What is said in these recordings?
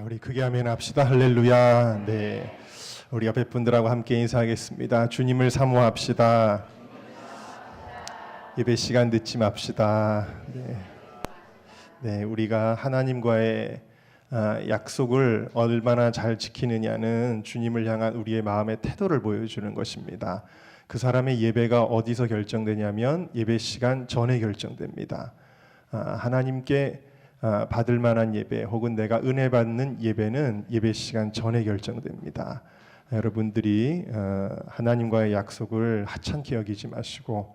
우리 크게 아멘 합시다. 할렐루야. 네, 우리 옆에 분들하고 함께 인사하겠습니다. 주님을 사모합시다. 예배 시간 늦지 맙시다. 네, 우리가 하나님과의 약속을 얼마나 잘 지키느냐는 주님을 향한 우리의 마음의 태도를 보여주는 것입니다. 그 사람의 예배가 어디서 결정되냐면 예배 시간 전에 결정됩니다. 하나님께 받을 만한 예배 혹은 내가 은혜 받는 예배는 예배 시간 전에 결정됩니다. 여러분들이 하나님과의 약속을 하찮게 여기지 마시고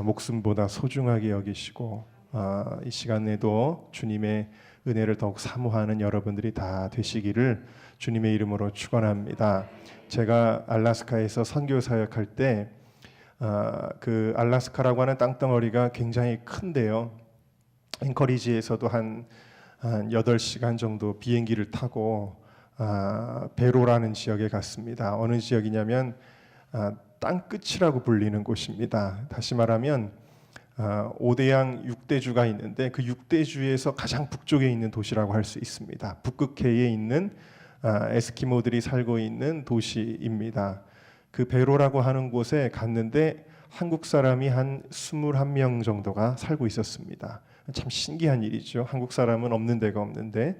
목숨보다 소중하게 여기시고 이 시간에도 주님의 은혜를 더욱 사모하는 여러분들이 다 되시기를 주님의 이름으로 축원합니다. 제가 알래스카에서 선교 사역할 때 그 알래스카라고 하는 땅덩어리가 굉장히 큰데요. 앵커리지에서도 한 8시간 정도 비행기를 타고 베로라는 지역에 갔습니다. 어느 지역이냐면 땅끝이라고 불리는 곳입니다. 다시 말하면 5대양 6대주가 있는데 그 6대주에서 가장 북쪽에 있는 도시라고 할 수 있습니다. 북극해에 있는 에스키모들이 살고 있는 도시입니다. 그 베로라고 하는 곳에 갔는데 한국 사람이 한 21명 정도가 살고 있었습니다. 참 신기한 일이죠. 한국 사람은 없는 데가 없는데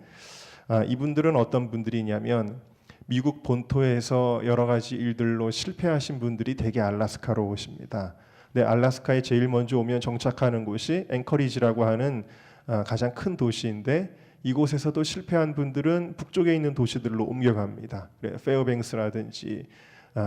이분들은 어떤 분들이냐면 미국 본토에서 여러 가지 일들로 실패하신 분들이 대개 알래스카로 오십니다. 네, 알래스카에 제일 먼저 오면 정착하는 곳이 앵커리지라고 하는 가장 큰 도시인데 이곳에서도 실패한 분들은 북쪽에 있는 도시들로 옮겨갑니다. 페어뱅스라든지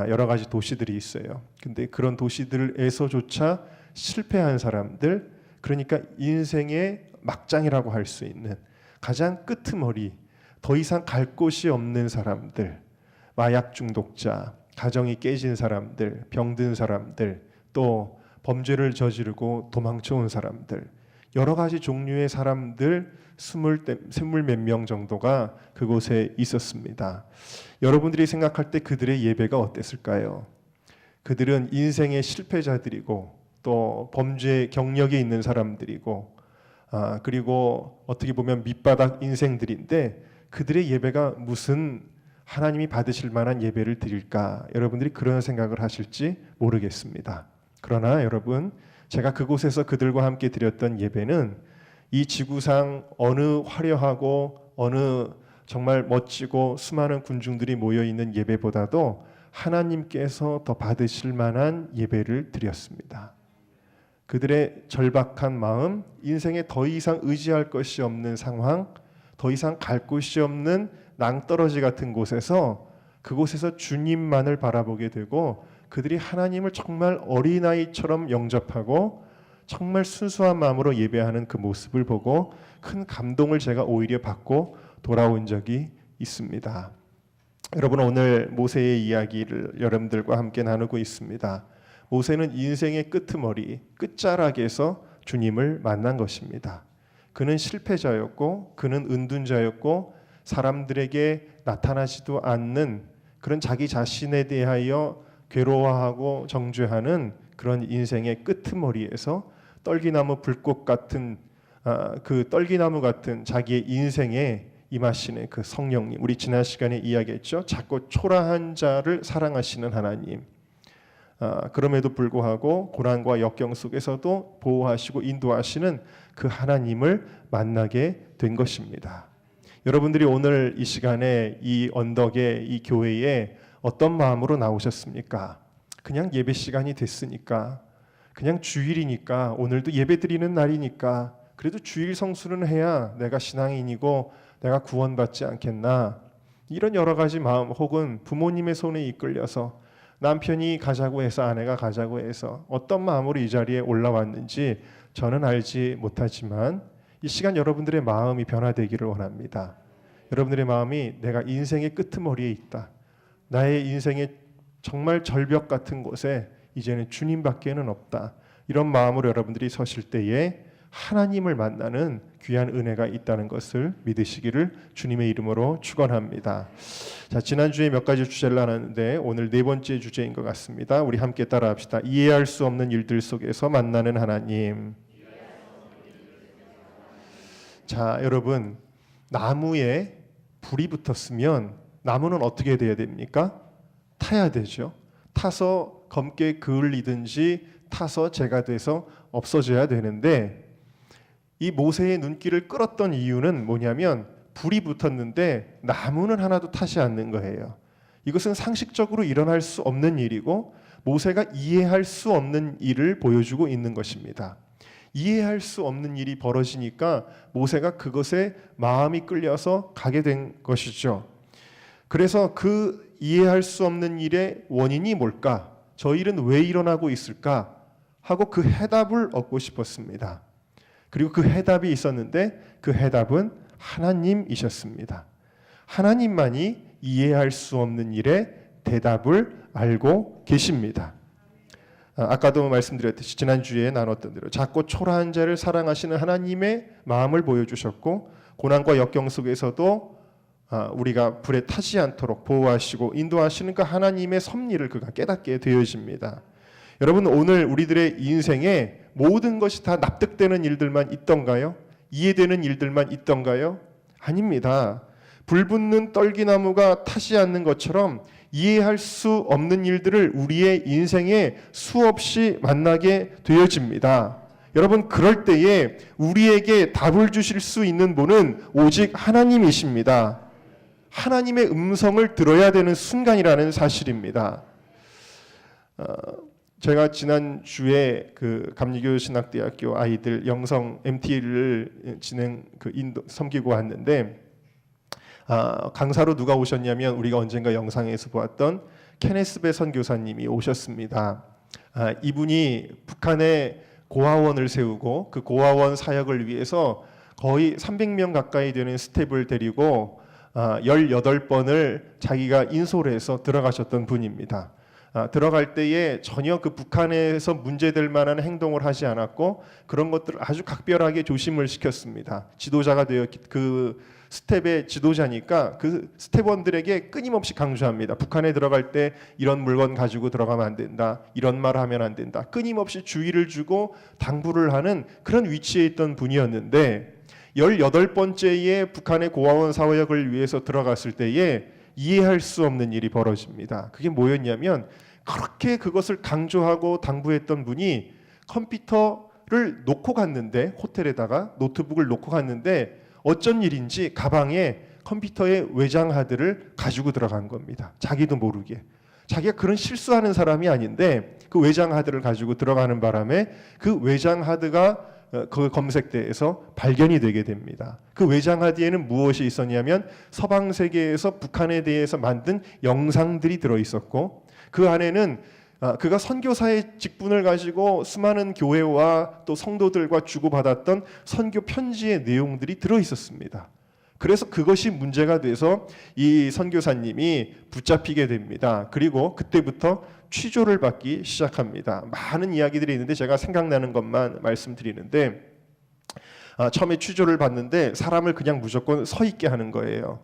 여러 가지 도시들이 있어요. 근데 그런 도시들에서조차 실패한 사람들, 그러니까 인생의 막장이라고 할 수 있는 가장 끄트머리, 더 이상 갈 곳이 없는 사람들, 마약 중독자, 가정이 깨진 사람들, 병든 사람들, 또 범죄를 저지르고 도망쳐온 사람들, 여러 가지 종류의 사람들 20몇 명 정도가 그곳에 있었습니다. 여러분들이 생각할 때 그들의 예배가 어땠을까요? 그들은 인생의 실패자들이고 또 범죄 경력이 있는 사람들이고 그리고 어떻게 보면 밑바닥 인생들인데 그들의 예배가 무슨 하나님이 받으실 만한 예배를 드릴까? 여러분들이 그런 생각을 하실지 모르겠습니다. 그러나 여러분, 제가 그곳에서 그들과 함께 드렸던 예배는 이 지구상 어느 화려하고 어느 정말 멋지고 수많은 군중들이 모여있는 예배보다도 하나님께서 더 받으실 만한 예배를 드렸습니다. 그들의 절박한 마음, 인생에 더 이상 의지할 것이 없는 상황, 더 이상 갈 곳이 없는 낭떠러지 같은 곳에서 그곳에서 주님만을 바라보게 되고 그들이 하나님을 정말 어린아이처럼 영접하고 정말 순수한 마음으로 예배하는 그 모습을 보고 큰 감동을 제가 오히려 받고 돌아온 적이 있습니다. 여러분, 오늘 모세의 이야기를 여러분들과 함께 나누고 있습니다. 모세는 인생의 끄트머리, 끝자락에서 주님을 만난 것입니다. 그는 실패자였고 그는 은둔자였고 사람들에게 나타나지도 않는 그런 자기 자신에 대하여 괴로워하고 정죄하는 그런 인생의 끄트머리에서 떨기나무 불꽃 같은 그 떨기나무 같은 자기의 인생에 임하시는 그 성령님, 우리 지난 시간에 이야기했죠. 작고 초라한 자를 사랑하시는 하나님, 그럼에도 불구하고 고난과 역경 속에서도 보호하시고 인도하시는 그 하나님을 만나게 된 것입니다. 여러분들이 오늘 이 시간에 이 언덕에 이 교회에 어떤 마음으로 나오셨습니까? 그냥 예배 시간이 됐으니까, 그냥 주일이니까, 오늘도 예배 드리는 날이니까 그래도 주일 성수는 해야 내가 신앙인이고 내가 구원받지 않겠나, 이런 여러 가지 마음, 혹은 부모님의 손에 이끌려서 남편이 가자고 해서 아내가 가자고 해서 어떤 마음으로 이 자리에 올라왔는지 저는 알지 못하지만 이 시간 여러분들의 마음이 변화되기를 원합니다. 여러분들의 마음이 내가 인생의 끄트머리에 있다, 나의 인생의 정말 절벽 같은 곳에 이제는 주님밖에는 없다, 이런 마음으로 여러분들이 서실 때에 하나님을 만나는 귀한 은혜가 있다는 것을 믿으시기를 주님의 이름으로 축원합니다. 자, 지난주에 몇 가지 주제를 나눴는데 오늘 네 번째 주제인 것 같습니다. 우리 함께 따라합시다. 이해할 수 없는 일들 속에서 만나는 하나님. 자, 여러분, 나무에 불이 붙었으면 나무는 어떻게 돼야 됩니까? 타야 되죠. 타서 검게 그을리든지 타서 재가 돼서 없어져야 되는데, 이 모세의 눈길을 끌었던 이유는 뭐냐면 불이 붙었는데 나무는 하나도 타지 않는 거예요. 이것은 상식적으로 일어날 수 없는 일이고 모세가 이해할 수 없는 일을 보여주고 있는 것입니다. 이해할 수 없는 일이 벌어지니까 모세가 그것에 마음이 끌려서 가게 된 것이죠. 그래서 그 이해할 수 없는 일의 원인이 뭘까? 저 일은 왜 일어나고 있을까? 하고 그 해답을 얻고 싶었습니다. 그리고 그 해답이 있었는데 그 해답은 하나님이셨습니다. 하나님만이 이해할 수 없는 일의 대답을 알고 계십니다. 아까도 말씀드렸듯이 지난주에 나눴던 대로 작고 초라한 자를 사랑하시는 하나님의 마음을 보여주셨고, 고난과 역경 속에서도 우리가 불에 타지 않도록 보호하시고 인도하시는 그 하나님의 섭리를 그가 깨닫게 되어집니다. 여러분, 오늘 우리들의 인생에 모든 것이 다 납득되는 일들만 있던가요? 이해되는 일들만 있던가요? 아닙니다. 불 붙는 떨기나무가 타지 않는 것처럼 이해할 수 없는 일들을 우리의 인생에 수없이 만나게 되어집니다. 여러분, 그럴 때에 우리에게 답을 주실 수 있는 분은 오직 하나님이십니다. 하나님의 음성을 들어야 되는 순간이라는 사실입니다. 제가 지난주에 그 감리교 신학대학교 아이들 영성 MT를 섬기고 왔는데, 강사로 누가 오셨냐면 우리가 언젠가 영상에서 보았던 케네스 배 선교사님이 오셨습니다. 이분이 북한에 고아원을 세우고 그 고아원 사역을 위해서 거의 300명 가까이 되는 스텝을 데리고 18번을 자기가 인솔해서 들어가셨던 분입니다. 들어갈 때에 전혀 그 북한에서 문제될 만한 행동을 하지 않았고 그런 것들을 아주 각별하게 조심을 시켰습니다. 지도자가 되어 그 스텝의 지도자니까 그 스텝원들에게 끊임없이 강조합니다. 북한에 들어갈 때 이런 물건 가지고 들어가면 안 된다. 이런 말 하면 안 된다. 끊임없이 주의를 주고 당부를 하는 그런 위치에 있던 분이었는데, 18번째에 북한의 고아원 사역을 위해서 들어갔을 때에 이해할 수 없는 일이 벌어집니다. 그게 뭐였냐면, 그렇게 그것을 강조하고 당부했던 분이 컴퓨터를 놓고 갔는데, 호텔에다가 노트북을 놓고 갔는데 어쩐 일인지 가방에 컴퓨터의 외장 하드를 가지고 들어간 겁니다. 자기도 모르게. 자기가 그런 실수하는 사람이 아닌데 그 외장 하드를 가지고 들어가는 바람에 그 외장 하드가 그 검색대에서 발견이 되게 됩니다. 그 외장 하드에는 무엇이 있었냐면 서방 세계에서 북한에 대해서 만든 영상들이 들어 있었고, 그 안에는 그가 선교사의 직분을 가지고 수많은 교회와 또 성도들과 주고받았던 선교 편지의 내용들이 들어 있었습니다. 그래서 그것이 문제가 돼서 이 선교사님이 붙잡히게 됩니다. 그리고 그때부터 취조를 받기 시작합니다. 많은 이야기들이 있는데 제가 생각나는 것만 말씀드리는데, 처음에 취조를 받는데 사람을 그냥 무조건 서 있게 하는 거예요.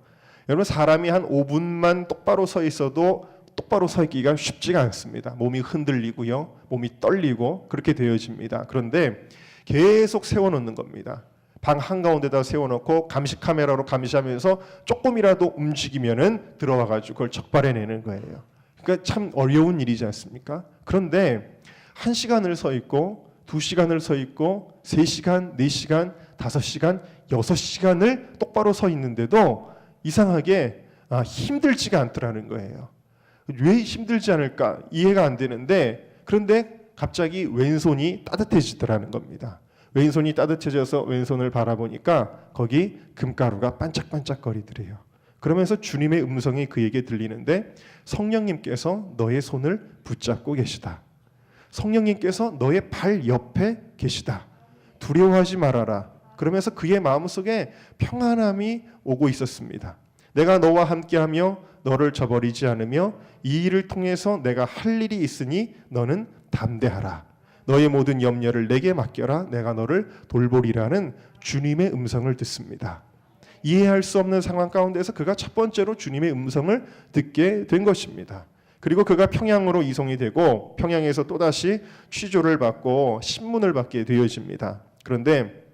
여러분, 사람이 한 5분만 똑바로 서 있어도 똑바로 서 있기가 쉽지가 않습니다. 몸이 흔들리고요, 몸이 떨리고 그렇게 되어집니다. 그런데 계속 세워놓는 겁니다. 방 한가운데다 세워놓고 감시 카메라로 감시하면서 조금이라도 움직이면은 들어와가지고 그걸 적발해내는 거예요. 그러니까 참 어려운 일이지 않습니까? 그런데 1시간을 서 있고 2시간을 서 있고 3시간, 4시간, 5시간, 6시간을 똑바로 서 있는데도 이상하게 힘들지가 않더라는 거예요. 왜 힘들지 않을까 이해가 안 되는데, 그런데 갑자기 왼손이 따뜻해지더라는 겁니다. 왼손이 따뜻해져서 왼손을 바라보니까 거기 금가루가 반짝반짝거리더래요. 그러면서 주님의 음성이 그에게 들리는데, 성령님께서 너의 손을 붙잡고 계시다. 성령님께서 너의 발 옆에 계시다. 두려워하지 말아라. 그러면서 그의 마음속에 평안함이 오고 있었습니다. 내가 너와 함께하며 너를 저버리지 않으며 이 일을 통해서 내가 할 일이 있으니 너는 담대하라. 너의 모든 염려를 내게 맡겨라. 내가 너를 돌보리라는 주님의 음성을 듣습니다. 이해할 수 없는 상황 가운데서 그가 첫 번째로 주님의 음성을 듣게 된 것입니다. 그리고 그가 평양으로 이송이 되고 평양에서 또다시 취조를 받고 신문을 받게 되어집니다. 그런데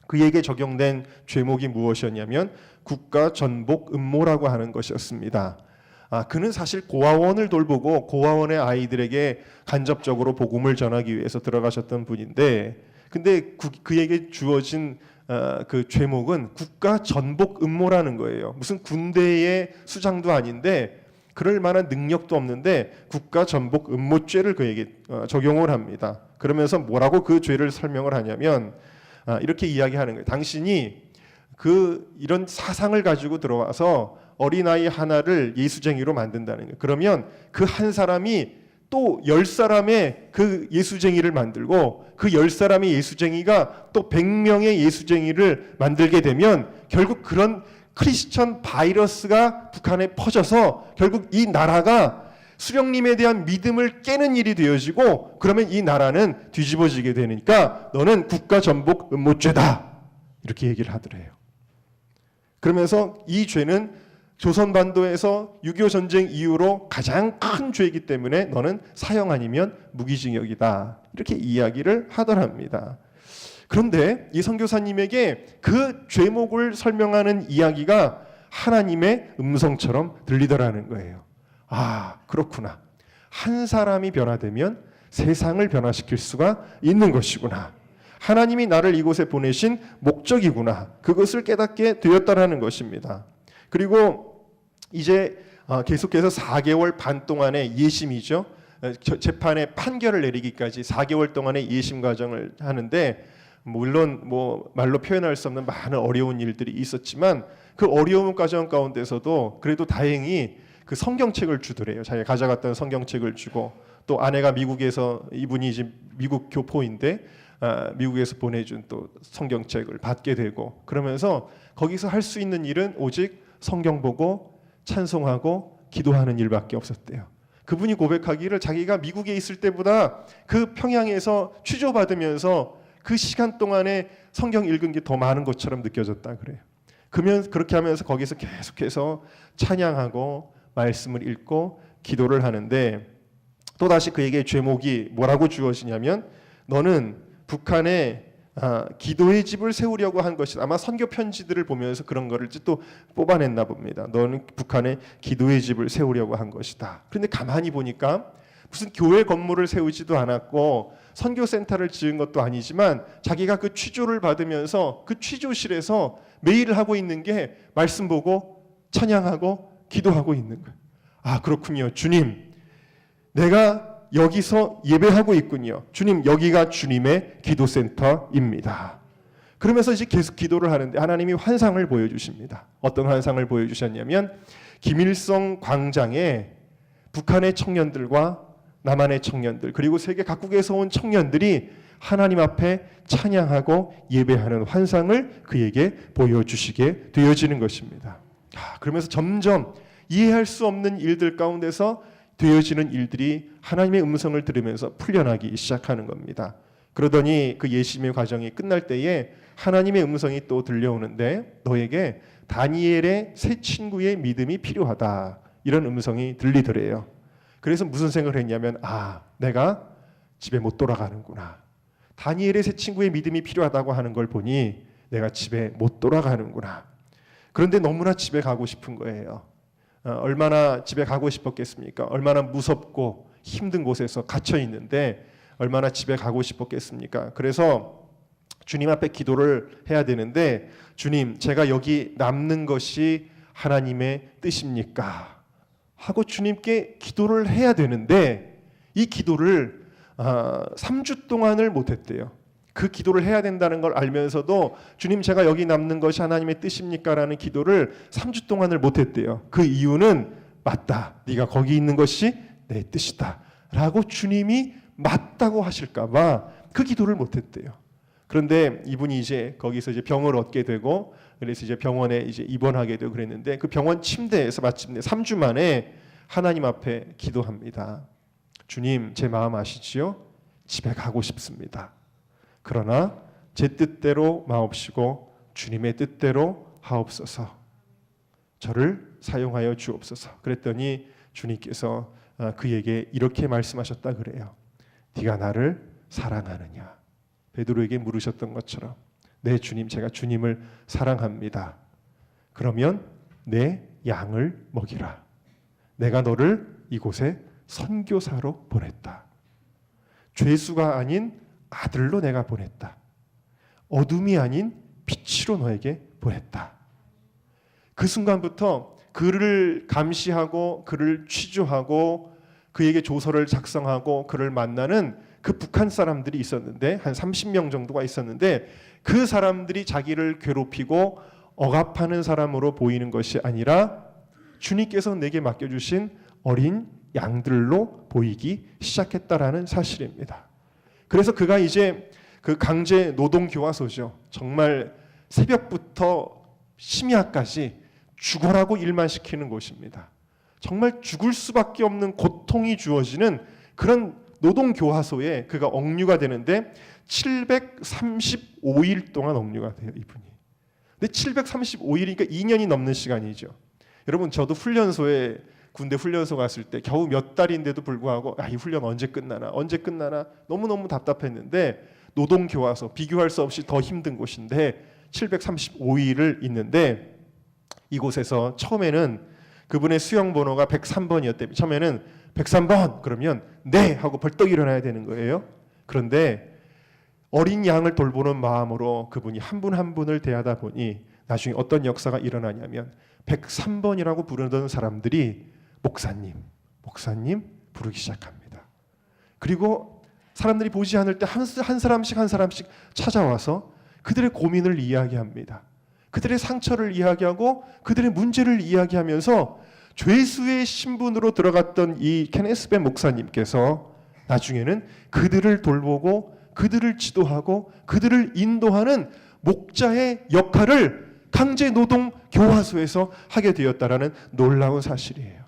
그에게 적용된 죄목이 무엇이었냐면 국가 전복 음모라고 하는 것이었습니다. 그는 사실 고아원을 돌보고 고아원의 아이들에게 간접적으로 복음을 전하기 위해서 들어가셨던 분인데, 근데 그에게 주어진 그 죄목은 국가 전복 음모라는 거예요. 무슨 군대의 수장도 아닌데 그럴 만한 능력도 없는데 국가 전복 음모죄를 그에게 적용을 합니다. 그러면서 뭐라고 그 죄를 설명을 하냐면 이렇게 이야기하는 거예요. 당신이 이런 사상을 가지고 들어와서 어린아이 하나를 예수쟁이로 만든다는 거예요. 그러면 그 한 사람이 또 10사람의 그 예수쟁이를 만들고 그 10사람의 예수쟁이가 또 100명의 예수쟁이를 만들게 되면 결국 그런 크리스천 바이러스가 북한에 퍼져서 결국 이 나라가 수령님에 대한 믿음을 깨는 일이 되어지고, 그러면 이 나라는 뒤집어지게 되니까 너는 국가 전복 음모죄다, 이렇게 얘기를 하더래요. 그러면서 이 죄는 조선반도에서 6.25 전쟁 이후로 가장 큰 죄이기 때문에 너는 사형 아니면 무기징역이다, 이렇게 이야기를 하더랍니다. 그런데 이 선교사님에게 그 죄목을 설명하는 이야기가 하나님의 음성처럼 들리더라는 거예요. 그렇구나. 한 사람이 변화되면 세상을 변화시킬 수가 있는 것이구나. 하나님이 나를 이곳에 보내신 목적이구나. 그것을 깨닫게 되었다라는 것입니다. 그리고 이제 계속해서 4개월 반 동안의 예심이죠. 재판의 판결을 내리기까지 4개월 동안의 예심 과정을 하는데, 물론 말로 표현할 수 없는 많은 어려운 일들이 있었지만 그 어려운 과정 가운데서도 그래도 다행히 그 성경책을 주더래요. 자기가 가져갔던 성경책을 주고, 또 아내가 미국에서, 이분이 이제 미국 교포인데 미국에서 보내준 또 성경책을 받게 되고, 그러면서 거기서 할 수 있는 일은 오직 성경 보고 찬송하고 기도하는 일밖에 없었대요. 그분이 고백하기를 자기가 미국에 있을 때보다 그 평양에서 취조받으면서 그 시간 동안에 성경 읽은 게 더 많은 것처럼 느껴졌다 그래요. 그러면 그렇게 하면서 거기서 계속해서 찬양하고 말씀을 읽고 기도를 하는데, 또다시 그에게 죄목이 뭐라고 주어지냐면 너는 북한에 기도의 집을 세우려고 한 것이다. 아마 선교 편지들을 보면서 그런 거를 또 뽑아냈나 봅니다. 너는 북한에 기도의 집을 세우려고 한 것이다. 그런데 가만히 보니까 무슨 교회 건물을 세우지도 않았고 선교센터를 지은 것도 아니지만 자기가 그 취조를 받으면서 그 취조실에서 매일 하고 있는 게 말씀 보고 찬양하고 기도하고 있는 거예요. 그렇군요. 주님, 내가 여기서 예배하고 있군요. 주님, 여기가 주님의 기도센터입니다. 그러면서 이제 계속 기도를 하는데 하나님이 환상을 보여주십니다. 어떤 환상을 보여주셨냐면 김일성 광장에 북한의 청년들과 남한의 청년들, 그리고 세계 각국에서 온 청년들이 하나님 앞에 찬양하고 예배하는 환상을 그에게 보여주시게 되어지는 것입니다. 그러면서 점점 이해할 수 없는 일들 가운데서 되어지는 일들이 하나님의 음성을 들으면서 풀려나기 시작하는 겁니다. 그러더니 그 예심의 과정이 끝날 때에 하나님의 음성이 또 들려오는데 너에게 다니엘의 새 친구의 믿음이 필요하다, 이런 음성이 들리더래요. 그래서 무슨 생각을 했냐면 내가 집에 못 돌아가는구나. 다니엘의 새 친구의 믿음이 필요하다고 하는 걸 보니 내가 집에 못 돌아가는구나. 그런데 너무나 집에 가고 싶은 거예요. 얼마나 집에 가고 싶었겠습니까? 얼마나 무섭고 힘든 곳에서 갇혀 있는데 얼마나 집에 가고 싶었겠습니까? 그래서 주님 앞에 기도를 해야 되는데, 주님, 제가 여기 남는 것이 하나님의 뜻입니까? 하고 주님께 기도를 해야 되는데 이 기도를 3주 동안을 못했대요. 그 기도를 해야 된다는 걸 알면서도 주님, 제가 여기 남는 것이 하나님의 뜻입니까? 라는 기도를 3주 동안을 못했대요. 그 이유는 맞다, 네가 거기 있는 것이 내 뜻이다 라고 주님이 맞다고 하실까 봐 그 기도를 못했대요. 그런데 이분이 이제 거기서 이제 병을 얻게 되고, 그래서 이제 병원에 이제 입원하게 되고 그랬는데 그 병원 침대에서 마침내 3주 만에 하나님 앞에 기도합니다. 주님, 제 마음 아시지요? 집에 가고 싶습니다. 그러나 제 뜻대로 마옵시고 주님의 뜻대로 하옵소서. 저를 사용하여 주옵소서. 그랬더니 주님께서 그에게 이렇게 말씀하셨다 그래요. 네가 나를 사랑하느냐? 베드로에게 물으셨던 것처럼 네 주님, 제가 주님을 사랑합니다. 그러면 내 양을 먹이라. 내가 너를 이곳에 선교사로 보냈다. 죄수가 아닌 아들로 내가 보냈다. 어둠이 아닌 빛으로 너에게 보냈다. 그 순간부터 그를 감시하고 그를 취조하고 그에게 조서를 작성하고 그를 만나는 그 북한 사람들이 있었는데 한 30명 정도가 있었는데 그 사람들이 자기를 괴롭히고 억압하는 사람으로 보이는 것이 아니라 주님께서 내게 맡겨주신 어린 양들로 보이기 시작했다라는 사실입니다. 그래서 그가 이제 그 강제 노동 교화소죠. 정말 새벽부터 심야까지 죽어라고 일만 시키는 곳입니다. 정말 죽을 수밖에 없는 고통이 주어지는 그런 노동 교화소에 그가 억류가 되는데 735일 동안 억류가 돼요, 이분이. 근데 735일이니까 2년이 넘는 시간이죠. 여러분, 저도 훈련소에 군대 훈련소 갔을 때 겨우 몇 달인데도 불구하고 이 훈련 언제 끝나나 너무너무 답답했는데 노동교화소 비교할 수 없이 더 힘든 곳인데 735일을 있는데 이곳에서 처음에는 그분의 수영 번호가 103번이었대요. 처음에는 103번 그러면 네 하고 벌떡 일어나야 되는 거예요. 그런데 어린 양을 돌보는 마음으로 그분이 한 분 한 분을 대하다 보니 나중에 어떤 역사가 일어나냐면 103번이라고 부르던 사람들이 목사님 부르기 시작합니다. 그리고 사람들이 보지 않을 때 한 사람씩 찾아와서 그들의 고민을 이야기합니다. 그들의 상처를 이야기하고 그들의 문제를 이야기하면서 죄수의 신분으로 들어갔던 이 케네스벤 목사님께서 나중에는 그들을 돌보고 그들을 지도하고 그들을 인도하는 목자의 역할을 강제노동 교화소에서 하게 되었다라는 놀라운 사실이에요.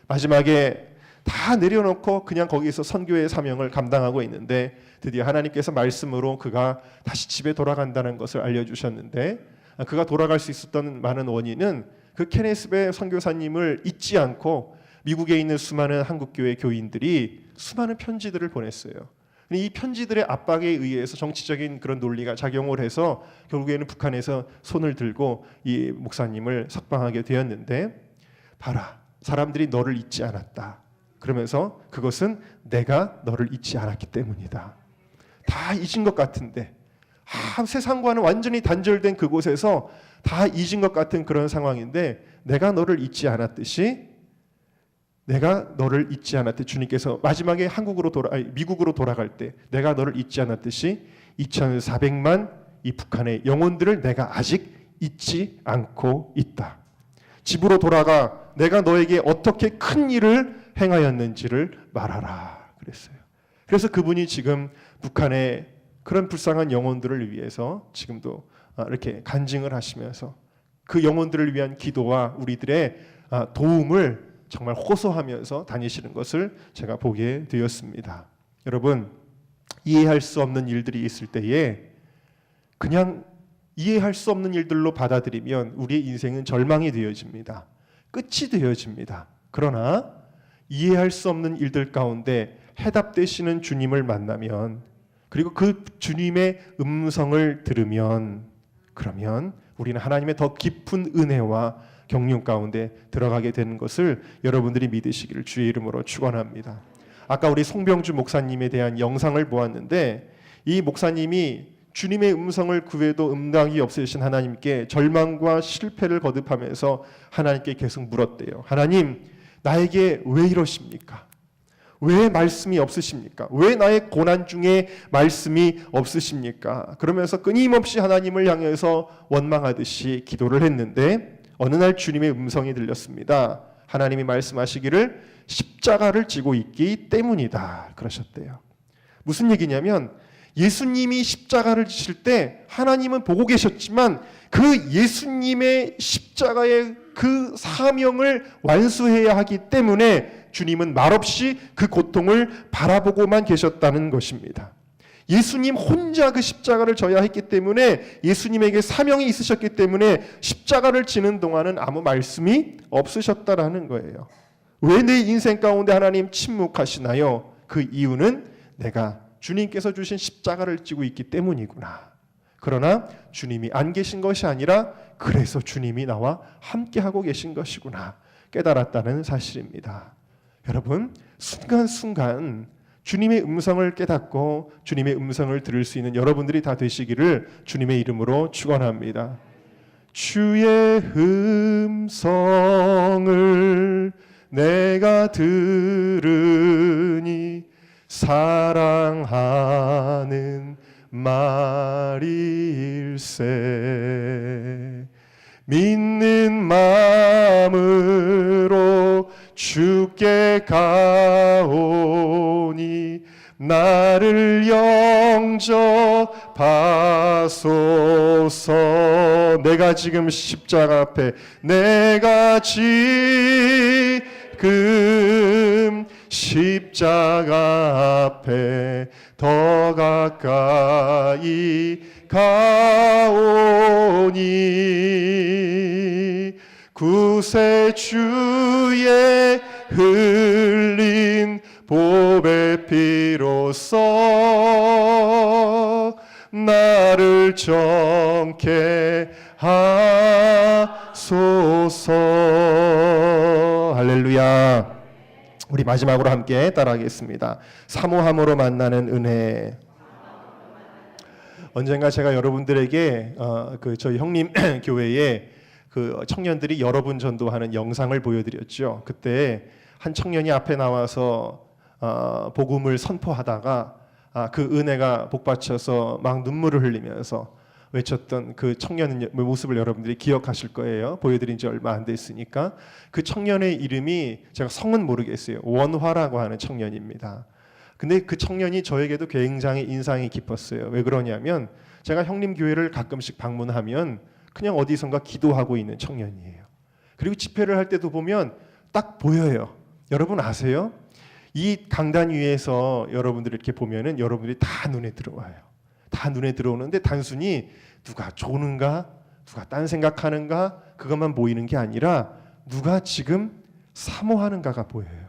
마지막에 다 내려놓고 그냥 거기서 선교의 사명을 감당하고 있는데 드디어 하나님께서 말씀으로 그가 다시 집에 돌아간다는 것을 알려주셨는데 그가 돌아갈 수 있었던 많은 원인은 그 케네스베 선교사님을 잊지 않고 미국에 있는 수많은 한국교회 교인들이 수많은 편지들을 보냈어요. 이 편지들의 압박에 의해서 정치적인 그런 논리가 작용을 해서 결국에는 북한에서 손을 들고 이 목사님을 석방하게 되었는데 봐라, 사람들이 너를 잊지 않았다. 그러면서 그것은 내가 너를 잊지 않았기 때문이다. 다 잊은 것 같은데 세상과는 완전히 단절된 그곳에서 다 잊은 것 같은 그런 상황인데 내가 너를 잊지 않았듯이 주님께서 마지막에 미국으로 돌아갈 때 내가 너를 잊지 않았듯이 2400만 이 북한의 영혼들을 내가 아직 잊지 않고 있다. 집으로 돌아가 내가 너에게 어떻게 큰 일을 행하였는지를 말하라 그랬어요. 그래서 그분이 지금 북한의 그런 불쌍한 영혼들을 위해서 지금도 이렇게 간증을 하시면서 그 영혼들을 위한 기도와 우리들의 도움을 정말 호소하면서 다니시는 것을 제가 보게 되었습니다. 여러분, 이해할 수 없는 일들이 있을 때에 그냥 이해할 수 없는 일들로 받아들이면 우리의 인생은 절망이 되어집니다. 끝이 되어집니다. 그러나 이해할 수 없는 일들 가운데 해답되시는 주님을 만나면 그리고 그 주님의 음성을 들으면 그러면 우리는 하나님의 더 깊은 은혜와 경륜 가운데 들어가게 되는 것을 여러분들이 믿으시기를 주의 이름으로 축원합니다. 아까 우리 송병주 목사님에 대한 영상을 보았는데 이 목사님이 주님의 음성을 구해도 응답이 없으신 하나님께 절망과 실패를 거듭하면서 하나님께 계속 물었대요. 하나님, 나에게 왜 이러십니까? 왜 말씀이 없으십니까? 왜 나의 고난 중에 말씀이 없으십니까? 그러면서 끊임없이 하나님을 향해서 원망하듯이 기도를 했는데 어느 날 주님의 음성이 들렸습니다. 하나님이 말씀하시기를 십자가를 지고 있기 때문이다 그러셨대요. 무슨 얘기냐면 예수님이 십자가를 지실 때 하나님은 보고 계셨지만 그 예수님의 십자가의 그 사명을 완수해야 하기 때문에 주님은 말없이 그 고통을 바라보고만 계셨다는 것입니다. 예수님 혼자 그 십자가를 져야 했기 때문에 예수님에게 사명이 있으셨기 때문에 십자가를 지는 동안은 아무 말씀이 없으셨다라는 거예요. 왜 내 인생 가운데 하나님 침묵하시나요? 그 이유는 내가 주님께서 주신 십자가를 지고 있기 때문이구나. 그러나 주님이 안 계신 것이 아니라 그래서 주님이 나와 함께하고 계신 것이구나 깨달았다는 사실입니다. 여러분, 순간순간 주님의 음성을 깨닫고 주님의 음성을 들을 수 있는 여러분들이 다 되시기를 주님의 이름으로 축원합니다. 주의 음성을 내가 들으니 사랑하는 말일세. 믿는 마음으로 주께 가오니 나를 영접하소서. 내가 지금 십자가 앞에, 내가 지금 십자가 앞에 더 가까이 가오니 구세주의 흘린 보배 피로써 나를 정케 하소서. 할렐루야. 우리 마지막으로 함께 따라하겠습니다. 사모함으로 만나는 은혜. 언젠가 제가 여러분들에게 저희 형님 교회에 그 청년들이 여러 분 전도하는 영상을 보여드렸죠. 그때 한 청년이 앞에 나와서 복음을 선포하다가 그 은혜가 복받쳐서 막 눈물을 흘리면서 외쳤던 그 청년의 모습을 여러분들이 기억하실 거예요. 보여드린 지 얼마 안 됐으니까. 그 청년의 이름이 제가 성은 모르겠어요. 원화라고 하는 청년입니다. 근데 그 청년이 저에게도 굉장히 인상이 깊었어요. 왜 그러냐면 제가 형님 교회를 가끔씩 방문하면 그냥 어디선가 기도하고 있는 청년이에요. 그리고 집회를 할 때도 보면 딱 보여요. 여러분 아세요? 이 강단 위에서 여러분들 이렇게 보면은 여러분들이 다 눈에 들어와요. 다 눈에 들어오는데 단순히 누가 조는가, 누가 딴 생각하는가 그것만 보이는 게 아니라 누가 지금 사모하는가가 보여요.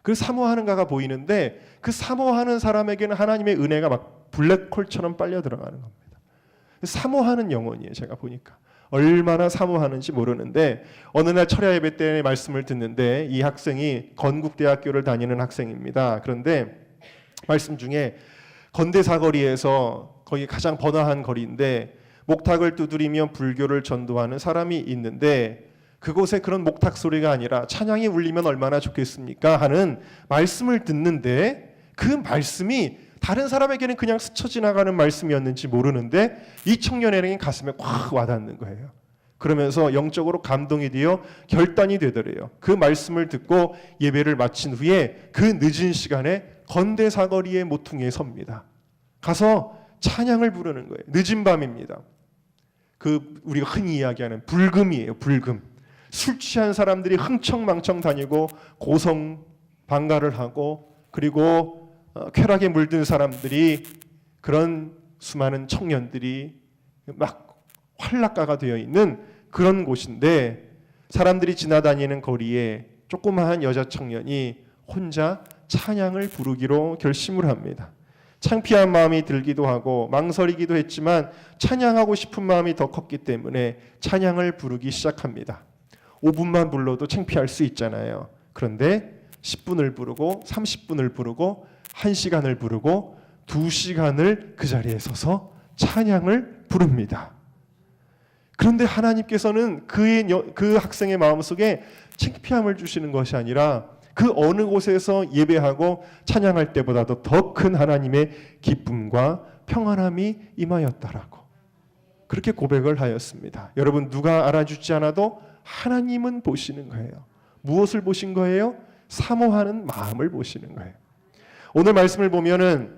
그 사모하는가가 보이는데 그 사모하는 사람에게는 하나님의 은혜가 막 블랙홀처럼 빨려 들어가는 겁니다. 사모하는 영혼이에요. 제가 보니까 얼마나 사모하는지 모르는데 어느 날 철야 예배 때 말씀을 듣는데 이 학생이 건국대학교를 다니는 학생입니다. 그런데 말씀 중에 건대사거리에서 거기 가장 번화한 거리인데 목탁을 두드리며 불교를 전도하는 사람이 있는데 그곳에 그런 목탁 소리가 아니라 찬양이 울리면 얼마나 좋겠습니까 하는 말씀을 듣는데 그 말씀이 다른 사람에게는 그냥 스쳐 지나가는 말씀이었는지 모르는데 이 청년에게는 가슴에 확 와닿는 거예요. 그러면서 영적으로 감동이 되어 결단이 되더래요. 그 말씀을 듣고 예배를 마친 후에 그 늦은 시간에 건대사거리의 모퉁이에 섭니다. 가서 찬양을 부르는 거예요. 늦은 밤입니다. 그 우리가 흔히 이야기하는 불금이에요. 불금. 술 취한 사람들이 흥청망청 다니고 고성방가를 하고 그리고 쾌락에 물든 사람들이 그런 수많은 청년들이 막 활락가가 되어 있는 그런 곳인데 사람들이 지나다니는 거리에 조그마한 여자 청년이 혼자 찬양을 부르기로 결심을 합니다. 창피한 마음이 들기도 하고 망설이기도 했지만 찬양하고 싶은 마음이 더 컸기 때문에 찬양을 부르기 시작합니다. 5분만 불러도 창피할 수 있잖아요. 그런데 10분을 부르고 30분을 부르고 1시간을 부르고 2시간을 그 자리에 서서 찬양을 부릅니다. 그런데 하나님께서는 그 학생의 마음속에 창피함을 주시는 것이 아니라 그 어느 곳에서 예배하고 찬양할 때보다도 더 큰 하나님의 기쁨과 평안함이 임하였다라고 그렇게 고백을 하였습니다. 여러분 누가 알아주지 않아도 하나님은 보시는 거예요. 무엇을 보신 거예요? 사모하는 마음을 보시는 거예요. 오늘 말씀을 보면은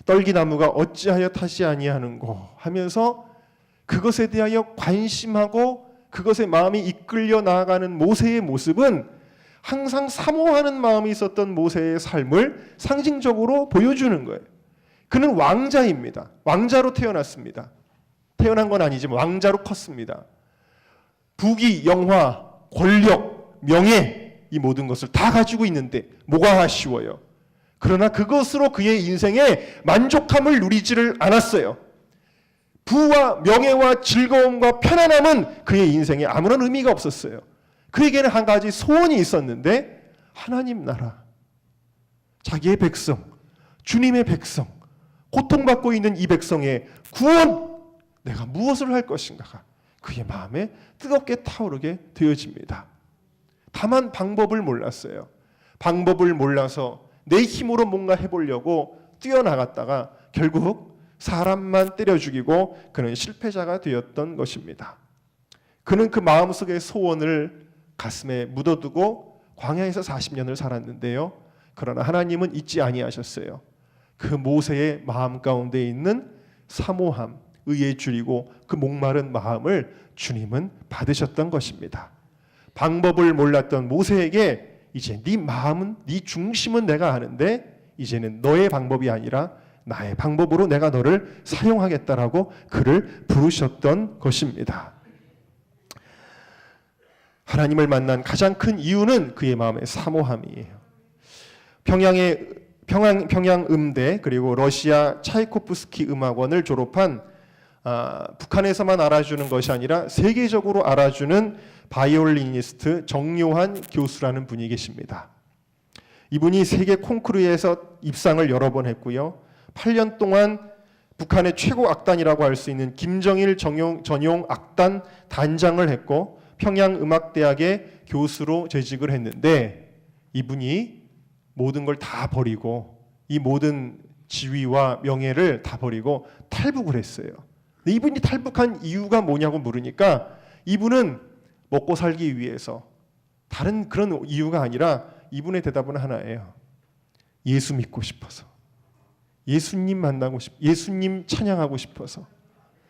떨기나무가 어찌하여 타지 아니하는고 하면서 그것에 대하여 관심하고 그것에 마음이 이끌려 나아가는 모세의 모습은 항상 사모하는 마음이 있었던 모세의 삶을 상징적으로 보여주는 거예요. 그는 왕자입니다. 왕자로 태어났습니다. 태어난 건 아니지만 왕자로 컸습니다. 부귀, 영화, 권력, 명예 이 모든 것을 다 가지고 있는데 뭐가 아쉬워요? 그러나 그것으로 그의 인생에 만족함을 누리지를 않았어요. 부와 명예와 즐거움과 편안함은 그의 인생에 아무런 의미가 없었어요. 그에게는 한 가지 소원이 있었는데 하나님 나라, 자기의 백성, 주님의 백성, 고통받고 있는 이 백성의 구원, 내가 무엇을 할 것인가가 그의 마음에 뜨겁게 타오르게 되어집니다. 다만 방법을 몰랐어요. 방법을 몰라서 내 힘으로 뭔가 해보려고 뛰어나갔다가 결국 사람만 때려 죽이고 그는 실패자가 되었던 것입니다. 그는 그 마음속의 소원을 가슴에 묻어두고 광야에서 40년을 살았는데요. 그러나 하나님은 잊지 아니하셨어요. 그 모세의 마음 가운데 있는 사모함, 의에 줄이고 그 목마른 마음을 주님은 받으셨던 것입니다. 방법을 몰랐던 모세에게 이제 네 마음은, 네 중심은 내가 아는데 이제는 너의 방법이 아니라 나의 방법으로 내가 너를 사용하겠다라고 그를 부르셨던 것입니다. 하나님을 만난 가장 큰 이유는 그의 마음의 사모함이에요. 평양 음대 그리고 러시아 차이코프스키 음악원을 졸업한 북한에서만 알아주는 것이 아니라 세계적으로 알아주는 바이올리니스트 정요한 교수라는 분이 계십니다. 이분이 세계 콩쿠르에서 입상을 여러 번 했고요. 8년 동안 북한의 최고 악단이라고 할 수 있는 김정일 전용 악단 단장을 했고 평양음악대학의 교수로 재직을 했는데 이분이 모든 걸 다 버리고 이 모든 지위와 명예를 다 버리고 탈북을 했어요. 근데 이분이 탈북한 이유가 뭐냐고 물으니까 이분은 먹고 살기 위해서, 다른 그런 이유가 아니라 이분의 대답은 하나예요. 예수 믿고 싶어서, 예수님 만나고 싶, 예수님 찬양하고 싶어서.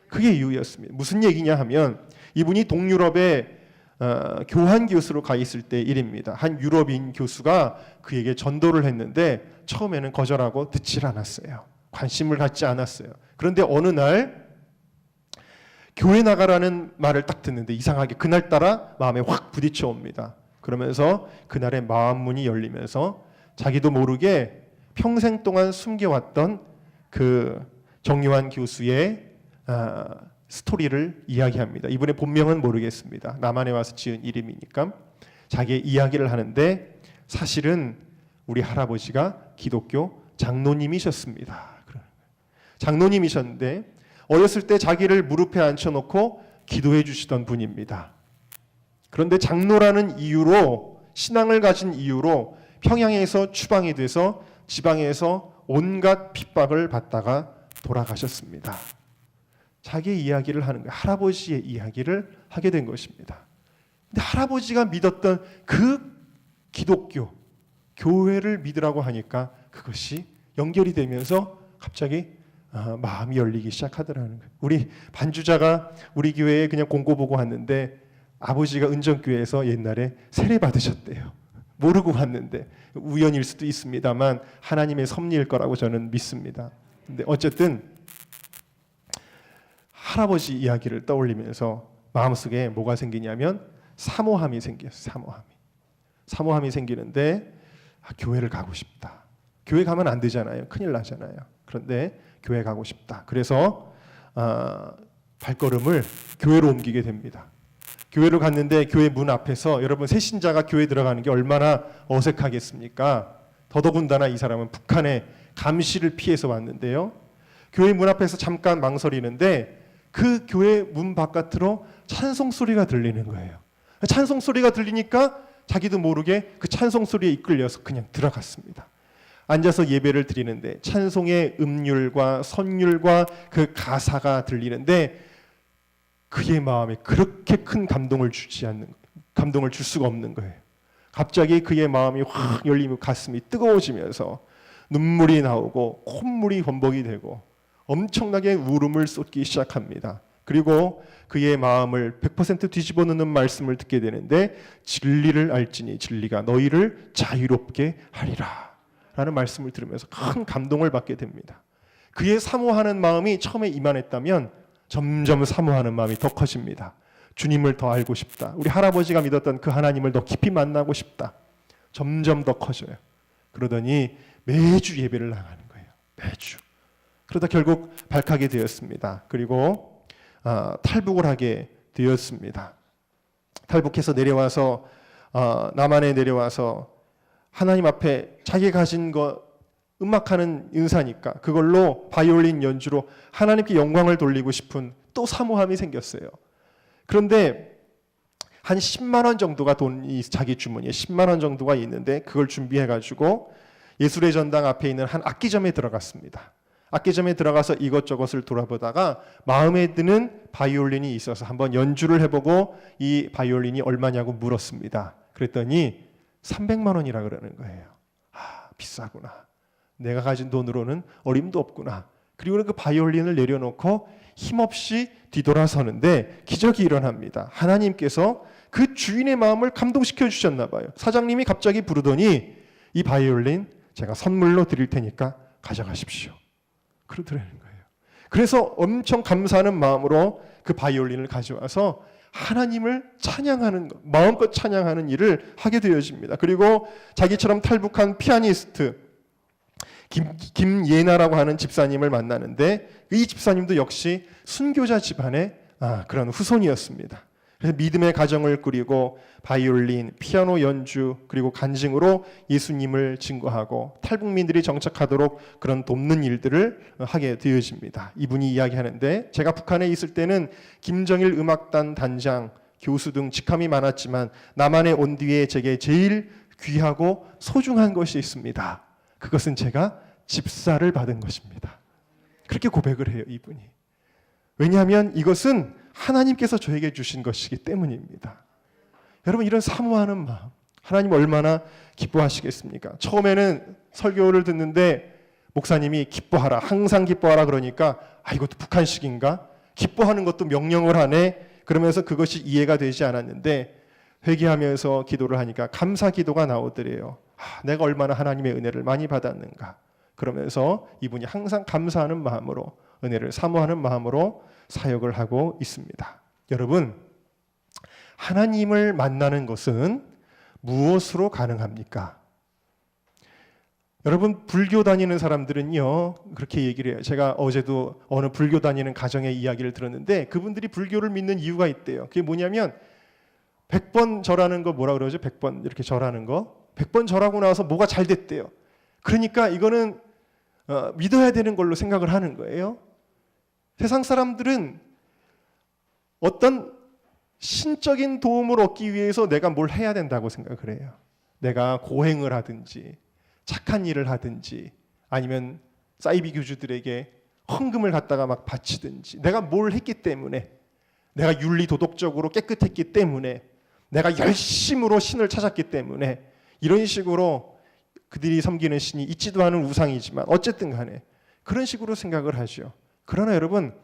그게 이유였습니다. 무슨 얘기냐 하면 이분이 동유럽에 교환 교수로 가 있을 때 일입니다. 한 유럽인 교수가 그에게 전도를 했는데 처음에는 거절하고 듣질 않았어요. 관심을 갖지 않았어요. 그런데 어느 날 교회 나가라는 말을 딱 듣는데 이상하게 그날따라 마음에 확 부딪혀 옵니다. 그러면서 그날의 마음 문이 열리면서 자기도 모르게 평생 동안 숨겨왔던 그 정요한 교수의 스토리를 이야기합니다. 이분의 본명은 모르겠습니다. 남한에 와서 지은 이름이니까. 자기의 이야기를 하는데 사실은 우리 할아버지가 기독교 장로님이셨습니다. 장로님이셨는데 어렸을 때 자기를 무릎에 앉혀놓고 기도해 주시던 분입니다. 그런데 장로라는 이유로, 신앙을 가진 이유로 평양에서 추방이 돼서 지방에서 온갖 핍박을 받다가 돌아가셨습니다. 자기의 이야기를 하는 거예요. 할아버지의 이야기를 하게 된 것입니다. 근데 할아버지가 믿었던 그 기독교, 교회를 믿으라고 하니까 그것이 연결이 되면서 갑자기 마음이 열리기 시작하더라는 거예요. 우리 반주자가 우리 교회에 그냥 공고 보고 왔는데 아버지가 은정교회에서 옛날에 세례 받으셨대요. 모르고 왔는데 우연일 수도 있습니다만 하나님의 섭리일 거라고 저는 믿습니다. 근데 어쨌든 할아버지 이야기를 떠올리면서 마음속에 뭐가 생기냐면 사모함이 생겼어요. 사모함이 생기는데 교회를 가고 싶다. 교회 가면 안 되잖아요. 큰일 나잖아요. 그런데 교회 가고 싶다. 그래서 발걸음을 교회로 옮기게 됩니다. 교회를 갔는데 교회 문 앞에서, 여러분 새신자가 교회 들어가는 게 얼마나 어색하겠습니까? 더더군다나 이 사람은 북한의 감시를 피해서 왔는데요. 교회 문 앞에서 잠깐 망설이는데 그 교회 문 바깥으로 찬송 소리가 들리는 거예요. 찬송 소리가 들리니까 자기도 모르게 그 찬송 소리에 이끌려서 그냥 들어갔습니다. 앉아서 예배를 드리는데 찬송의 음률과 선율과 그 가사가 들리는데 그의 마음에 그렇게 큰 감동을 줄 수가 없는 거예요. 갑자기 그의 마음이 확 열리며 가슴이 뜨거워지면서 눈물이 나오고 콧물이 범벅이 되고 엄청나게 울음을 쏟기 시작합니다. 그리고 그의 마음을 100% 뒤집어 놓는 말씀을 듣게 되는데 진리를 알지니 진리가 너희를 자유롭게 하리라 라는 말씀을 들으면서 큰 감동을 받게 됩니다. 그의 사모하는 마음이 처음에 이만했다면 점점 사모하는 마음이 더 커집니다. 주님을 더 알고 싶다. 우리 할아버지가 믿었던 그 하나님을 더 깊이 만나고 싶다. 점점 더 커져요. 그러더니 매주 예배를 나가는 거예요. 매주. 그러다 결국 발하게 되었습니다. 그리고 탈북을 하게 되었습니다. 탈북해서 내려와서 남한에 내려와서 하나님 앞에 자기가 가진 것, 음악하는 은사니까 그걸로 바이올린 연주로 하나님께 영광을 돌리고 싶은 또 사모함이 생겼어요. 그런데 한 10만 원 정도가 돈이 자기 주머니에 10만 원 정도가 있는데 그걸 준비해가지고 예술의 전당 앞에 있는 한 악기점에 들어갔습니다. 악기점에 들어가서 이것저것을 돌아보다가 마음에 드는 바이올린이 있어서 한번 연주를 해보고 이 바이올린이 얼마냐고 물었습니다. 그랬더니 300만 원이라 그러는 거예요. 비싸구나. 내가 가진 돈으로는 어림도 없구나. 그리고 그 바이올린을 내려놓고 힘없이 뒤돌아서는데 기적이 일어납니다. 하나님께서 그 주인의 마음을 감동시켜 주셨나 봐요. 사장님이 갑자기 부르더니 이 바이올린 제가 선물로 드릴 테니까 가져가십시오. 그러더라는 거예요. 그래서 엄청 감사하는 마음으로 그 바이올린을 가져와서 하나님을 찬양하는 것, 마음껏 찬양하는 일을 하게 되어집니다. 그리고 자기처럼 탈북한 피아니스트 김예나라고 하는 집사님을 만나는데 이 집사님도 역시 순교자 집안의 그런 후손이었습니다. 그래서 믿음의 가정을 꾸리고 바이올린, 피아노 연주 그리고 간증으로 예수님을 증거하고 탈북민들이 정착하도록 그런 돕는 일들을 하게 되어집니다. 이분이 이야기하는데 제가 북한에 있을 때는 김정일 음악단 단장, 교수 등 직함이 많았지만 남한에 온 뒤에 제게 제일 귀하고 소중한 것이 있습니다. 그것은 제가 집사를 받은 것입니다. 그렇게 고백을 해요, 이분이. 왜냐하면 이것은 하나님께서 저에게 주신 것이기 때문입니다. 여러분, 이런 사모하는 마음, 하나님 얼마나 기뻐하시겠습니까? 처음에는 설교를 듣는데 목사님이 기뻐하라, 항상 기뻐하라 그러니까 이것도 북한식인가? 기뻐하는 것도 명령을 하네? 그러면서 그것이 이해가 되지 않았는데 회개하면서 기도를 하니까 감사 기도가 나오더래요. 내가 얼마나 하나님의 은혜를 많이 받았는가. 그러면서 이분이 항상 감사하는 마음으로, 은혜를 사모하는 마음으로 사역을 하고 있습니다. 여러분, 하나님을 만나는 것은 무엇으로 가능합니까? 여러분, 불교 다니는 사람들은요 그렇게 얘기를 해요. 제가 어제도 어느 불교 다니는 가정의 이야기를 들었는데 그분들이 불교를 믿는 이유가 있대요. 그게 뭐냐면 100번 절하는 거 뭐라 그러죠? 100번 이렇게 절하는 거. 100번 절하고 나서 뭐가 잘 됐대요. 그러니까 이거는 믿어야 되는 걸로 생각을 하는 거예요. 세상 사람들은 어떤 신적인 도움을 얻기 위해서 내가 뭘 해야 된다고 생각을 해요. 내가 고행을 하든지 착한 일을 하든지 아니면 사이비 교주들에게 헌금을 갖다가 막 바치든지 내가 뭘 했기 때문에, 내가 윤리 도덕적으로 깨끗했기 때문에, 내가 열심으로 신을 찾았기 때문에, 이런 식으로 그들이 섬기는 신이 있지도 않은 우상이지만 어쨌든 간에 그런 식으로 생각을 하죠. 그러나 여러분,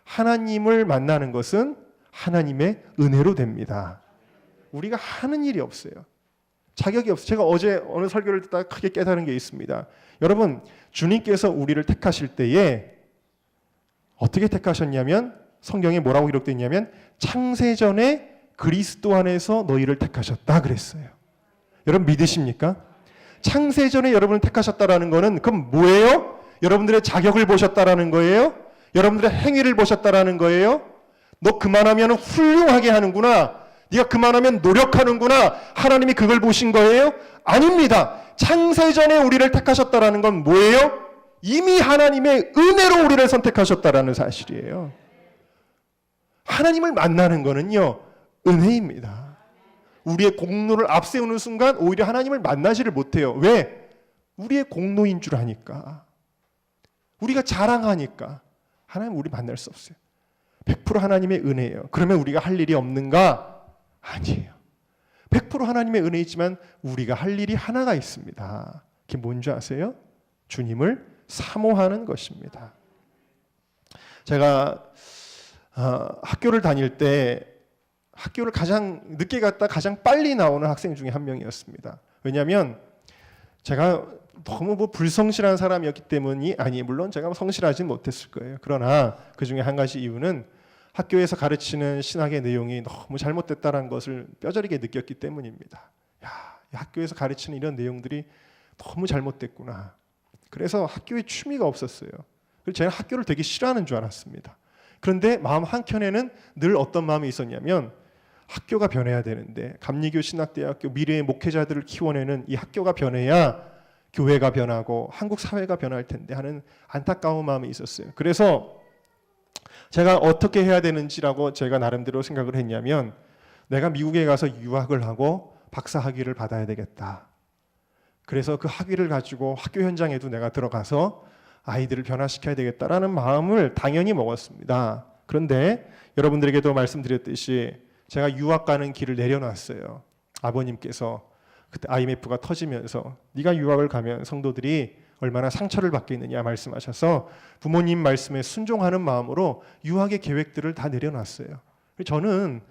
하나님을 만나는 것은 하나님의 은혜로 됩니다. 우리가 하는 일이 없어요. 자격이 없어요. 제가 어제 어느 설교를 듣다가 크게 깨달은 게 있습니다. 여러분, 주님께서 우리를 택하실 때에 어떻게 택하셨냐면 성경에 뭐라고 기록되어 있냐면 창세전에 그리스도 안에서 너희를 택하셨다 그랬어요. 여러분 믿으십니까? 창세전에 여러분을 택하셨다라는 거는 그럼 뭐예요? 여러분들의 자격을 보셨다라는 거예요? 여러분들의 행위를 보셨다라는 거예요? 너 그만하면 훌륭하게 하는구나. 네가 그만하면 노력하는구나. 하나님이 그걸 보신 거예요? 아닙니다. 창세전에 우리를 택하셨다라는 건 뭐예요? 이미 하나님의 은혜로 우리를 선택하셨다라는 사실이에요. 하나님을 만나는 거는요, 은혜입니다. 우리의 공로를 앞세우는 순간 오히려 하나님을 만나지를 못해요. 왜? 우리의 공로인 줄 아니까. 우리가 자랑하니까 하나님 우리 만날 수 없어요. 100% 하나님의 은혜예요. 그러면 우리가 할 일이 없는가? 아니에요. 100% 하나님의 은혜이지만 우리가 할 일이 하나가 있습니다. 그게 뭔지 아세요? 주님을 사모하는 것입니다. 제가 학교를 다닐 때 학교를 가장 늦게 갔다 가장 빨리 나오는 학생 중에 한 명이었습니다. 왜냐하면 제가 너무 불성실한 사람이었기 때문이 물론 제가 성실하진 못했을 거예요. 그러나 그 중에 한 가지 이유는 학교에서 가르치는 신학의 내용이 너무 잘못됐다는 것을 뼈저리게 느꼈기 때문입니다. 학교에서 가르치는 이런 내용들이 너무 잘못됐구나. 그래서 학교에 취미가 없었어요. 그래서 제가 학교를 되게 싫어하는 줄 알았습니다. 그런데 마음 한켠에는 늘 어떤 마음이 있었냐면 학교가 변해야 되는데, 감리교 신학대학교 미래의 목회자들을 키워내는 이 학교가 변해야 교회가 변하고 한국 사회가 변할 텐데 하는 안타까운 마음이 있었어요. 그래서 제가 어떻게 해야 되는지라고 제가 나름대로 생각을 했냐면, 내가 미국에 가서 유학을 하고 박사 학위를 받아야 되겠다. 그래서 그 학위를 가지고 학교 현장에도 내가 들어가서 아이들을 변화시켜야 되겠다라는 마음을 당연히 먹었습니다. 그런데 여러분들에게도 말씀드렸듯이 제가 유학 가는 길을 내려놨어요. 아버님께서 그때 IMF가 터지면서 네가 유학을 가면 성도들이 얼마나 상처를 받겠느냐 말씀하셔서 부모님 말씀에 순종하는 마음으로 유학의 계획들을 다 내려놨어요. 저는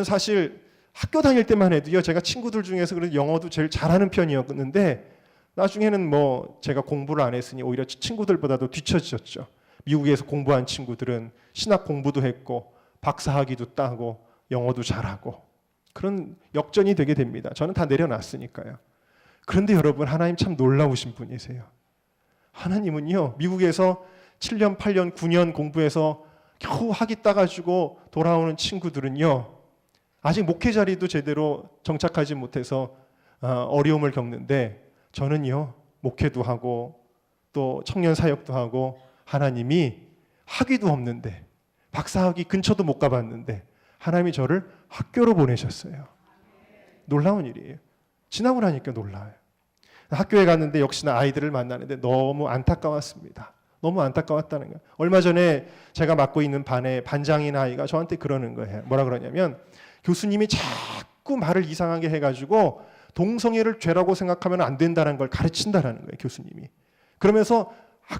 사실 학교 다닐 때만 해도요, 제가 친구들 중에서 그래도 영어도 제일 잘하는 편이었는데 나중에는 뭐 제가 공부를 안 했으니 오히려 친구들보다도 뒤처졌죠. 미국에서 공부한 친구들은 신학 공부도 했고 박사학위도 따고 영어도 잘하고 그런 역전이 되게 됩니다. 저는 다 내려놨으니까요. 그런데 여러분, 하나님 참 놀라우신 분이세요. 하나님은요, 미국에서 7년, 8년, 9년 공부해서 겨우 학위 따가지고 돌아오는 친구들은요, 아직 목회 자리도 제대로 정착하지 못해서 어려움을 겪는데, 저는요, 목회도 하고 또 청년 사역도 하고 하나님이 학위도 없는데, 박사학위 근처도 못 가봤는데 하나님이 저를 학교로 보내셨어요. 놀라운 일이에요. 지나고 나니까 놀라워요. 학교에 갔는데 역시나 아이들을 만나는데 너무 안타까웠습니다. 너무 안타까웠다는 거예요. 얼마 전에 제가 맡고 있는 반의 반장인 아이가 저한테 그러는 거예요. 뭐라 그러냐면, 교수님이 자꾸 말을 이상하게 해가지고 동성애를 죄라고 생각하면 안 된다는 걸 가르친다라는 거예요, 교수님이. 그러면서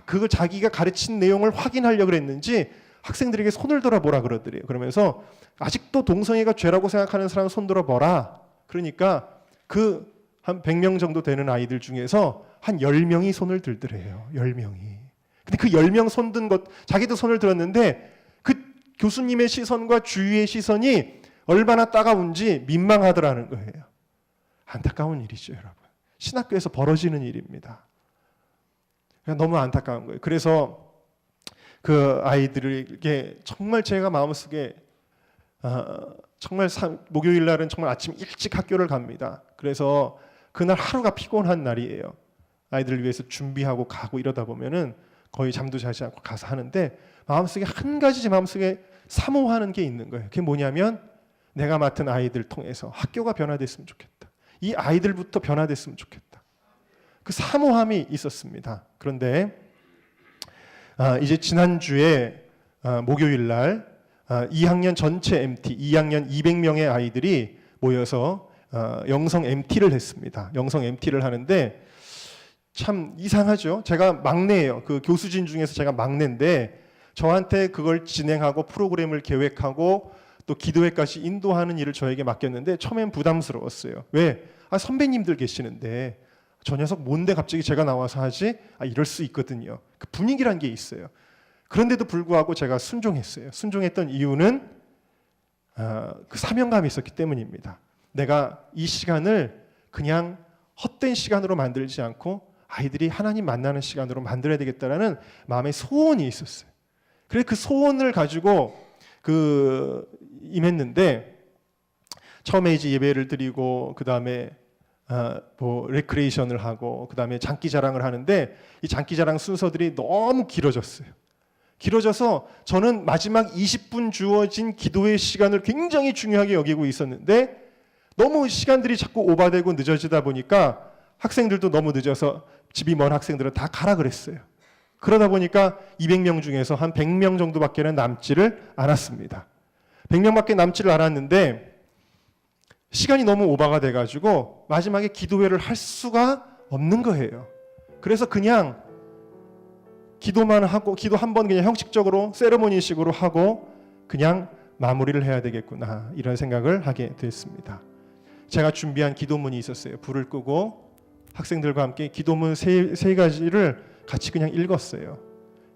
그걸 자기가 가르친 내용을 확인하려고 했는지 학생들에게 손을 들어보라 그러더래요. 그러면서 아직도 동성애가 죄라고 생각하는 사람 손 들어보라. 그러니까 그 한 100명 정도 되는 아이들 중에서 한 10명이 손을 들더래요. 10명이. 근데 그 10명 손 든 것, 자기도 손을 들었는데 그 교수님의 시선과 주위의 시선이 얼마나 따가운지 민망하더라는 거예요. 안타까운 일이죠, 여러분. 신학교에서 벌어지는 일입니다. 너무 안타까운 거예요. 그래서 그 아이들에게 정말 제가 마음속에 정말 목요일 날은 정말 아침 일찍 학교를 갑니다. 그래서 그날 하루가 피곤한 날이에요. 아이들을 위해서 준비하고 가고 이러다 보면은 거의 잠도 자지 않고 가서 하는데, 마음속에 한 가지 제 마음속에 사모하는 게 있는 거예요. 그게 뭐냐면, 내가 맡은 아이들 통해서 학교가 변화됐으면 좋겠다. 이 아이들부터 변화됐으면 좋겠다. 그 사모함이 있었습니다. 그런데 이제 지난주에 목요일 날 2학년 전체 MT, 2학년 200명의 아이들이 모여서 영성 MT를 했습니다. 영성 MT를 하는데 참 이상하죠. 제가 막내예요. 그 교수진 중에서 제가 막내인데 저한테 그걸 진행하고 프로그램을 계획하고 또 기도회까지 인도하는 일을 저에게 맡겼는데 처음엔 부담스러웠어요. 왜? 선배님들 계시는데 저 녀석 뭔데 갑자기 제가 나와서 하지? 이럴 수 있거든요. 그 분위기란 게 있어요. 그런데도 불구하고 제가 순종했어요. 순종했던 이유는 그 사명감이 있었기 때문입니다. 내가 이 시간을 그냥 헛된 시간으로 만들지 않고 아이들이 하나님 만나는 시간으로 만들어야 되겠다라는 마음의 소원이 있었어요. 그래서 그 소원을 가지고 임했는데, 처음에 이제 예배를 드리고 그 다음에 뭐 레크레이션을 하고 그 다음에 장기자랑을 하는데, 이 장기자랑 순서들이 너무 길어졌어요. 길어져서 저는 마지막 20분 주어진 기도의 시간을 굉장히 중요하게 여기고 있었는데, 너무 시간들이 자꾸 오바되고 늦어지다 보니까 학생들도 너무 늦어서 집이 먼 학생들은 다 가라 그랬어요. 그러다 보니까 200명 중에서 한 100명 정도밖에는 남지를 않았습니다. 100명밖에 남지를 않았는데 시간이 너무 오바가 돼가지고 마지막에 기도회를 할 수가 없는 거예요. 그래서 그냥 기도만 하고, 기도 한 번 그냥 형식적으로 세레모니식으로 하고 그냥 마무리를 해야 되겠구나, 이런 생각을 하게 됐습니다. 제가 준비한 기도문이 있었어요. 불을 끄고 학생들과 함께 기도문 세 가지를 같이 그냥 읽었어요.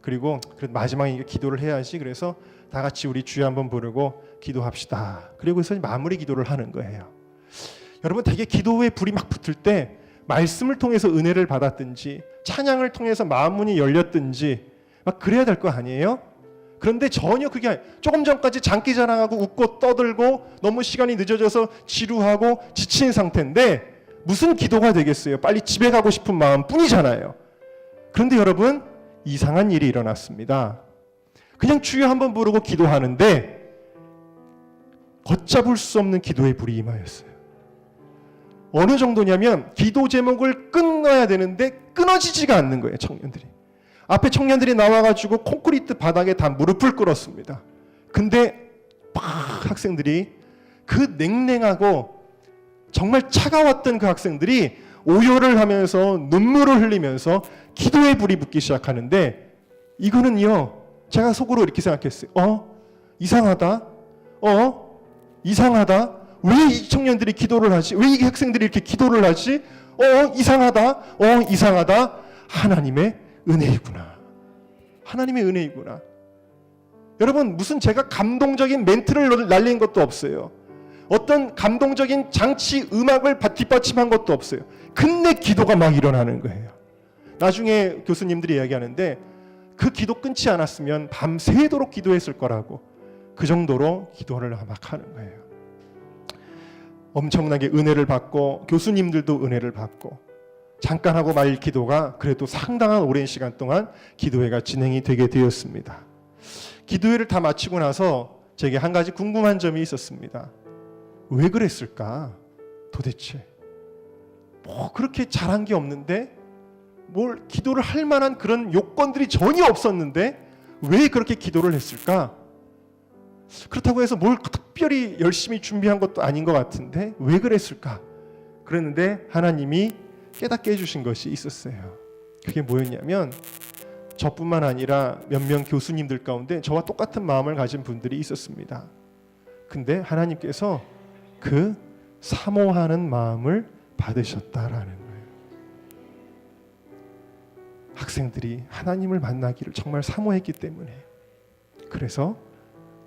그리고 마지막에 기도를 해야지, 그래서 다 같이 우리 주여 한번 부르고 기도합시다. 그리고서 마무리 기도를 하는 거예요. 여러분, 되게 기도에 불이 막 붙을 때 말씀을 통해서 은혜를 받았든지 찬양을 통해서 마음 문이 열렸든지 막 그래야 될 거 아니에요? 그런데 전혀 그게 아니에요. 조금 전까지 장기 자랑하고 웃고 떠들고 너무 시간이 늦어져서 지루하고 지친 상태인데 무슨 기도가 되겠어요? 빨리 집에 가고 싶은 마음뿐이잖아요. 그런데 여러분, 이상한 일이 일어났습니다. 그냥 주여 한번 부르고 기도하는데 걷잡을 수 없는 기도의 불이 임하였어요. 어느 정도냐면 기도 제목을 끊어야 되는데 끊어지지가 않는 거예요. 청년들이 앞에 청년들이 나와가지고 콘크리트 바닥에 다 무릎을 꿇었습니다. 근데 막 학생들이 그 냉랭하고 정말 차가웠던 그 학생들이 오열을 하면서 눈물을 흘리면서 기도의 불이 붙기 시작하는데, 이거는요 제가 속으로 이렇게 생각했어요. 이상하다. 이상하다. 왜 이 청년들이 기도를 하지? 왜 이 학생들이 이렇게 기도를 하지? 이상하다. 이상하다. 하나님의 은혜이구나. 하나님의 은혜이구나. 여러분, 무슨 제가 감동적인 멘트를 날린 것도 없어요. 어떤 감동적인 장치 음악을 뒷받침한 것도 없어요. 근데 기도가 막 일어나는 거예요. 나중에 교수님들이 이야기하는데 그 기도 끊지 않았으면 밤새도록 기도했을 거라고. 그 정도로 기도를 막 하는 거예요. 엄청나게 은혜를 받고 교수님들도 은혜를 받고 잠깐 하고 말 기도가 그래도 상당한 오랜 시간 동안 기도회가 진행이 되게 되었습니다. 기도회를 다 마치고 나서 제게 한 가지 궁금한 점이 있었습니다. 왜 그랬을까? 도대체 뭐 그렇게 잘한 게 없는데, 뭘 기도를 할 만한 그런 요건들이 전혀 없었는데 왜 그렇게 기도를 했을까? 그렇다고 해서 뭘 특별히 열심히 준비한 것도 아닌 것 같은데 왜 그랬을까? 그랬는데 하나님이 깨닫게 해주신 것이 있었어요. 그게 뭐였냐면, 저뿐만 아니라 몇 명 교수님들 가운데 저와 똑같은 마음을 가진 분들이 있었습니다. 근데 하나님께서 그 사모하는 마음을 받으셨다라는 거예요. 학생들이 하나님을 만나기를 정말 사모했기 때문에, 그래서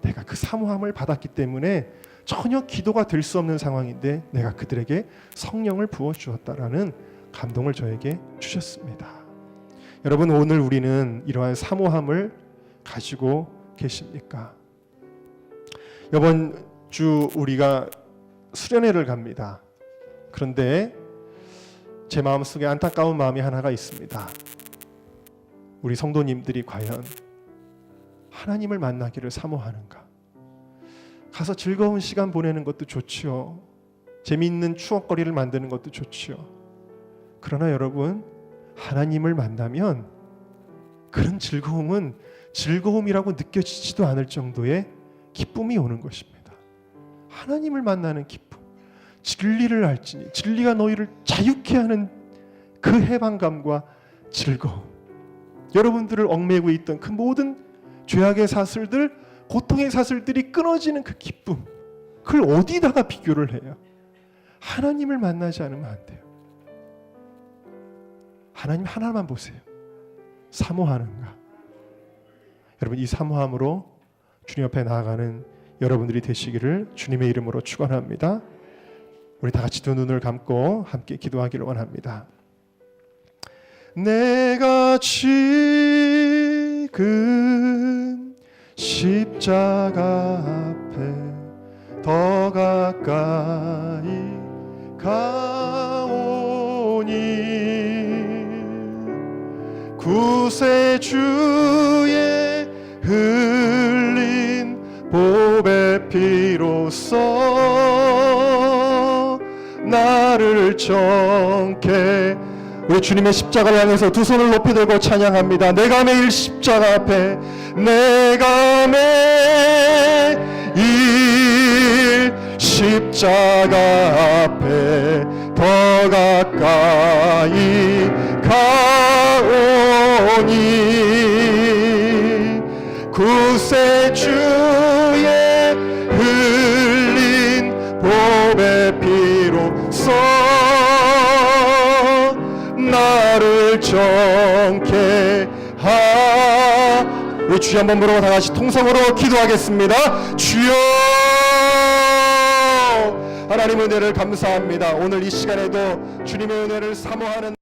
내가 그 사모함을 받았기 때문에 전혀 기도가 될 수 없는 상황인데 내가 그들에게 성령을 부어주었다라는 감동을 저에게 주셨습니다. 여러분, 오늘 우리는 이러한 사모함을 가지고 계십니까? 이번 주 우리가 수련회를 갑니다. 그런데 제 마음속에 안타까운 마음이 하나가 있습니다. 우리 성도님들이 과연 하나님을 만나기를 사모하는가? 가서 즐거운 시간 보내는 것도 좋지요. 재미있는 추억거리를 만드는 것도 좋지요. 그러나 여러분, 하나님을 만나면 그런 즐거움은 즐거움이라고 느껴지지도 않을 정도의 기쁨이 오는 것입니다. 하나님을 만나는 기쁨, 진리를 알지니 진리가 너희를 자유케 하는 그 해방감과 즐거움, 여러분들을 얽매고 있던 그 모든 죄악의 사슬들, 고통의 사슬들이 끊어지는 그 기쁨, 그걸 어디다가 비교를 해요? 하나님을 만나지 않으면 안 돼요. 하나님 하나만 보세요. 사모하는가? 여러분, 이 사모함으로 주님 앞에 나아가는 여러분들이 되시기를 주님의 이름으로 축원합니다. 우리 다 같이 두 눈을 감고 함께 기도하기를 원합니다. 내가 지금 십자가 앞에 더 가까이 가오니 구세주의 흘린 보배 피로써 나를 정케. 우리 주님의 십자가를 향해서 두 손을 높이 들고 찬양합니다. 내가 매일 십자가 앞에, 내가 매일 십자가 앞에 더 가까이 가오니 구세주의 흘린 보배 피로써 나를 정케 하. 우리 주여 한번 부르고 다 같이 통성으로 기도하겠습니다. 주여, 하나님의 은혜를 감사합니다. 오늘 이 시간에도 주님의 은혜를 사모하는